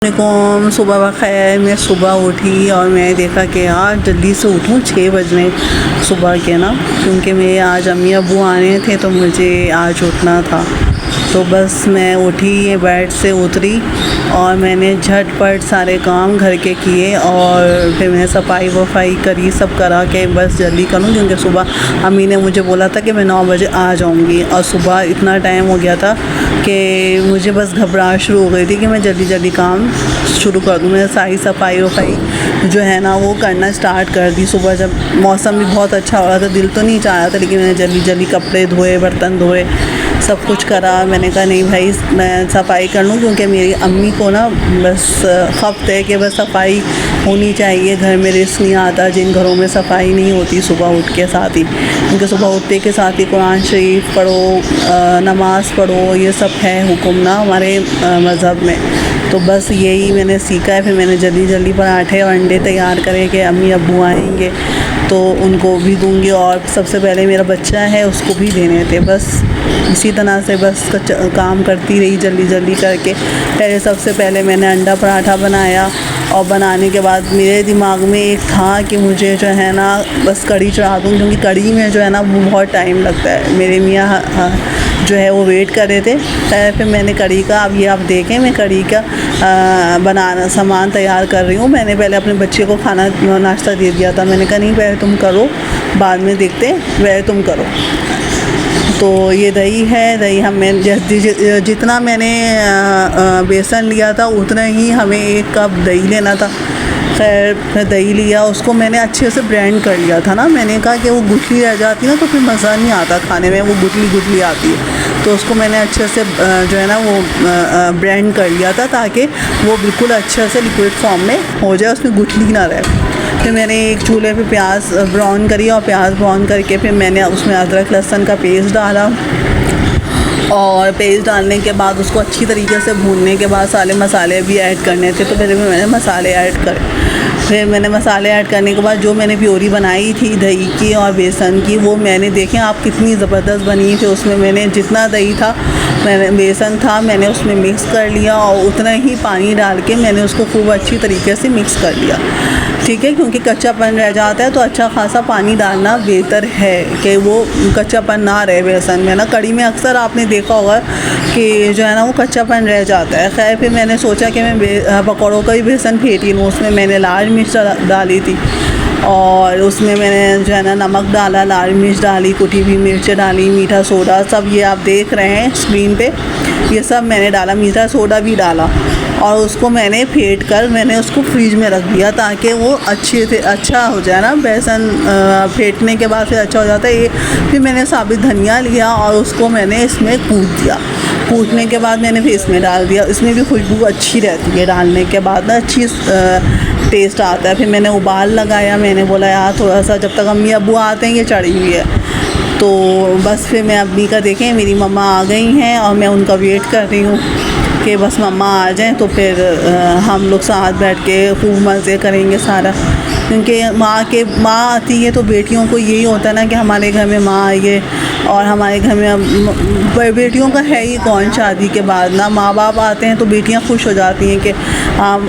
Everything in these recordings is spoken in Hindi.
वालेकुम, सुबह बखैर। मैं सुबह उठी और मैं देखा कि यार जल्दी से उठूँ, 6 बज रहे सुबह के ना, क्योंकि मेरे आज अम्मी अब्बू आने थे तो मुझे आज उठना था। तो बस मैं उठी, बेड से उतरी और मैंने झटपट सारे काम घर के किए और फिर मैंने सफाई वफाई करी, सब करा के बस जल्दी करूँ, क्योंकि सुबह अम्मी ने मुझे बोला था कि मैं 9 बजे आ जाऊँगी और सुबह इतना टाइम हो गया था कि मुझे बस घबराहट शुरू हो गई थी कि मैं जल्दी जल्दी काम शुरू कर दूँ। मैंने सारी सफाई वफाई जो है ना वो करना स्टार्ट कर दी। सुबह जब मौसम भी बहुत अच्छा हो रहा था, दिल तो नहीं चाह रहा था, लेकिन मैंने जल्दी जल्दी कपड़े धोए, बर्तन धोए, सब कुछ करा। मैंने कहा नहीं भाई, मैं सफाई कर लूँ, क्योंकि मेरी अम्मी को ना बस खप्त है कि बस सफाई होनी चाहिए, घर में रिस्क नहीं आता जिन घरों में सफाई नहीं होती सुबह उठ के साथ ही। क्योंकि सुबह उठते के साथ ही कुरान शरीफ पढ़ो, नमाज़ पढ़ो, ये सब है हुक्म ना हमारे मज़हब में। तो बस यही मैंने सीखा है। फिर मैंने जल्दी जल्दी पराठे और अंडे तैयार करे कि अम्मी अब्बू आएंगे तो उनको भी दूंगी, और सबसे पहले मेरा बच्चा है उसको भी देने थे। बस इसी तरह से बस काम करती रही जल्दी जल्दी करके। पहले सबसे पहले मैंने अंडा पराठा बनाया और बनाने के बाद मेरे दिमाग में एक था कि मुझे जो है ना बस कढ़ी चढ़ा दूँ, क्योंकि कढ़ी में जो है ना वो बहुत टाइम लगता है। मेरे मियाँ जो है वो वेट कर रहे थे। फिर मैंने कढ़ी का, अब ये आप देखें मैं कढ़ी का बनाना सामान तैयार कर रही हूँ। मैंने पहले अपने बच्चे को खाना नाश्ता दे दिया था। मैंने कहा नहीं पहले तुम करो, बाद में देखते हैं, पहले तुम करो। तो ये दही है, दही हमें जितना मैंने बेसन लिया था उतना ही हमें 1 कप दही लेना था। खैर फिर दही लिया, उसको मैंने अच्छे से ब्लेंड कर लिया था ना। मैंने कहा कि वो गुठली रह जाती है ना तो फिर मज़ा नहीं आता खाने में, वो गुठली गुठली आती है। तो उसको मैंने अच्छे से जो है ना वो ब्लेंड कर लिया था, ताकि वो बिल्कुल अच्छे से लिक्विड फॉर्म में हो जाए, उसमें गुठली ना रहे। फिर मैंने एक चूल्हे पे प्याज ब्राउन करी और प्याज ब्राउन करके फिर मैंने उसमें अदरक लहसुन का पेस्ट डाला, और पेस्ट डालने के बाद उसको अच्छी तरीके से भूनने के बाद सारे मसाले भी ऐड करने थे। तो पहले भी मैंने मसाले ऐड करे। फिर मैंने मसाले ऐड करने के बाद जो मैंने प्योरी बनाई थी दही की और बेसन की, वो मैंने देखें आप कितनी ज़बरदस्त बनी थी। उसमें मैंने जितना दही था, मैंने बेसन था, मैंने उसमें मिक्स कर लिया और उतना ही पानी डाल के मैंने उसको खूब अच्छी तरीके से मिक्स कर लिया। ठीक है, क्योंकि कच्चापन रह जाता है तो अच्छा खासा पानी डालना बेहतर है कि वो कच्चापन ना रहे बेसन में ना। कढ़ी में अक्सर आपने देखा होगा कि जो है ना वो कच्चापन रह जाता है। खैर फिर मैंने सोचा कि मैं पकौड़ों का ही बेसन फेंटी लूँ। उसमें मैंने लाल मिर्च डाली थी और उसमें मैंने जो है ना नमक डाला, लाल मिर्च डाली, कुटी हुई मिर्च डाली, मीठा सोडा, सब ये आप देख रहे हैं स्क्रीन पे, ये सब मैंने डाला, मीठा सोडा भी डाला। और उसको मैंने फेंट कर मैंने उसको फ्रीज में रख दिया ताकि वो अच्छे से अच्छा हो जाए ना। बेसन फेंटने के बाद फिर अच्छा हो जाता है ये। फिर मैंने साबित धनिया लिया और उसको मैंने इसमें कूट दिया। कूटने के बाद मैंने फिर इसमें डाल दिया। इसमें भी खुशबू अच्छी रहती है, डालने के बाद ना अच्छी टेस्ट आता है। फिर मैंने उबाल लगाया। मैंने बोला यार थोड़ा सा, जब तक अम्मी अब्बू आते हैं ये चढ़ी हुई है। तो बस फिर मैं अम्मी का देखें, मेरी मम्मा आ गई हैं और मैं उनका वेट कर रही हूँ कि बस मम्मा आ जाएं तो फिर हम लोग साथ बैठ के खूब मज़े करेंगे सारा। क्योंकि माँ आती है तो बेटियों को यही होता है ना कि हमारे घर में माँ आई है, और हमारे घर में बेटियों का है ही कौन शादी के बाद ना। माँ बाप आते हैं तो बेटियाँ खुश हो जाती हैं कि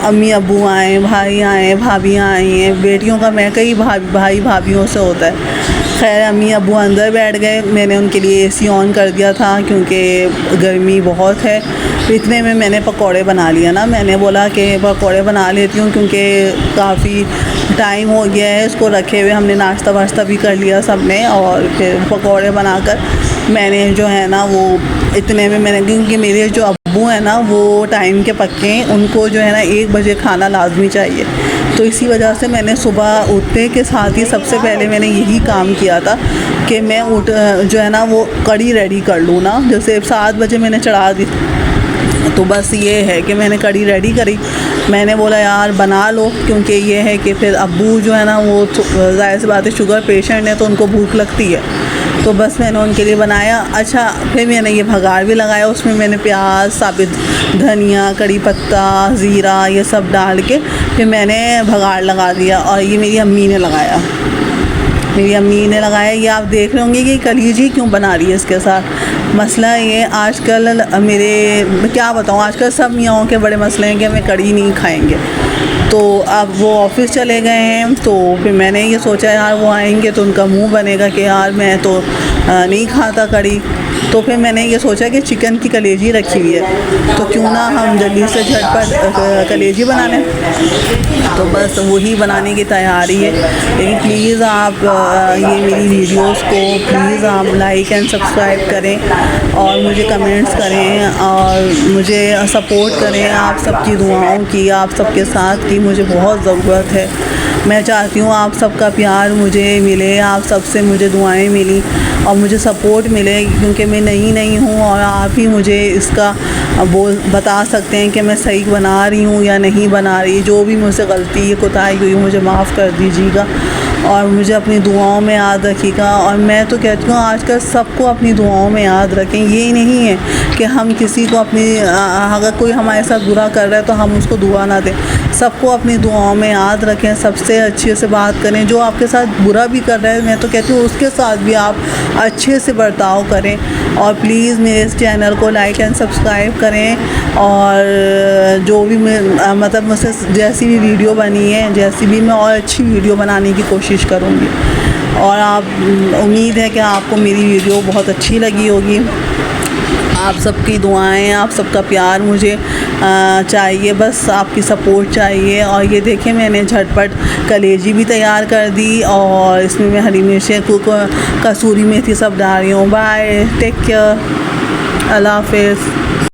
अम्मी अब्बू आए, भाई आए, भाभियाँ आई हैं। बेटियों का मैं कई भाई भाभियों से होता है। खैर अम्मी अब्बू अंदर बैठ गए। मैंने उनके लिए एसी ऑन कर दिया था क्योंकि गर्मी बहुत है। इतने में मैंने पकौड़े बना लिया ना। मैंने बोला कि पकौड़े बना लेती हूँ क्योंकि काफ़ी टाइम हो गया है इसको रखे हुए। हमने नाश्ता वाश्ता भी कर लिया सब ने, और फिर पकौड़े बनाकर मैंने जो है ना वो इतने में मैंने, क्योंकि मेरे जो अब्बू हैं ना वो टाइम के पक्के हैं, उनको जो है ना 1 बजे खाना लाजमी चाहिए। तो इसी वजह से मैंने सुबह उठने के साथ ही सबसे पहले मैंने यही काम किया था कि मैं जो है ना वो कढ़ी रेडी कर लूँ ना। जैसे 7 बजे मैंने चढ़ा दी, तो बस ये है कि मैंने कढ़ी रेडी करी। मैंने बोला यार बना लो, क्योंकि ये है कि फिर अब्बू जो है ना वो ज़ाहिर सी बात है शुगर पेशेंट है तो उनको भूख लगती है। तो बस मैंने उनके लिए बनाया। अच्छा फिर मैंने ये भगार भी लगाया। उसमें मैंने प्याज, साबित धनिया, कड़ी पत्ता, ज़ीरा ये सब डाल के फिर मैंने भगार लगा दिया, और ये मेरी अम्मी ने लगाया। मेरी अम्मी ने लगाया। ये आप देख रहे होंगे कि कलीजी क्यों बना रही है इसके साथ। मसला ये आजकल मेरे क्या बताऊँ, आजकल सब मियाँओं के बड़े मसले हैं कि हमें कढ़ी नहीं खाएंगे। तो अब वो ऑफ़िस चले गए हैं, तो फिर मैंने ये सोचा यार वो आएंगे तो उनका मुंह बनेगा कि यार मैं तो नहीं खाता कढ़ी। तो फिर मैंने ये सोचा कि चिकन की कलेजी रखी हुई है, तो क्यों ना हम जल्दी से झटपट कलेजी बना लें। तो बस वही बनाने की तैयारी है। लेकिन प्लीज़ आप ये मेरी वीडियोस को प्लीज़ आप लाइक एंड सब्सक्राइब करें और मुझे कमेंट्स करें और मुझे सपोर्ट करें। आप सबकी दुआओं की, आप सबके साथ की मुझे बहुत ज़रूरत है। मैं चाहती हूँ आप सबका प्यार मुझे मिले, आप सबसे मुझे दुआएं मिली और मुझे सपोर्ट मिले, क्योंकि मैं नई हूँ और आप ही मुझे इसका बता सकते हैं कि मैं सही बना रही हूँ या नहीं बना रही। जो भी मुझसे गलती कोताही हुई मुझे माफ़ कर दीजिएगा और मुझे अपनी दुआओं में याद रखिएगा। और मैं तो कहती हूँ आजकल सबको अपनी दुआओं में याद रखें। ये नहीं है कि हम किसी को अपनी अगर कोई हमारे साथ बुरा कर रहा है तो हम उसको दुआ ना दें। सबको अपनी दुआओं में याद रखें, सबसे अच्छे से बात करें। जो आपके साथ बुरा भी कर रहा है मैं तो कहती हूँ उसके साथ भी आप अच्छे से बर्ताव करें। और प्लीज़ मेरे इस चैनल को लाइक एंड सब्सक्राइब करें और जो भी मैं मतलब मुझसे जैसी भी वीडियो बनी है, जैसी भी मैं और अच्छी वीडियो बनाने की कोशिश करूँगी। और आप उम्मीद है कि आपको मेरी वीडियो बहुत अच्छी लगी होगी। आप सबकी दुआएं, आप सबका प्यार मुझे चाहिए, बस आपकी सपोर्ट चाहिए। और ये देखें मैंने झटपट कलेजी भी तैयार कर दी और इसमें मैं हरी मिर्चें, कसूरी मेथी सब डाल रही हूँ। बाय, टेक केयर, अल्लाह हाफ़िज़।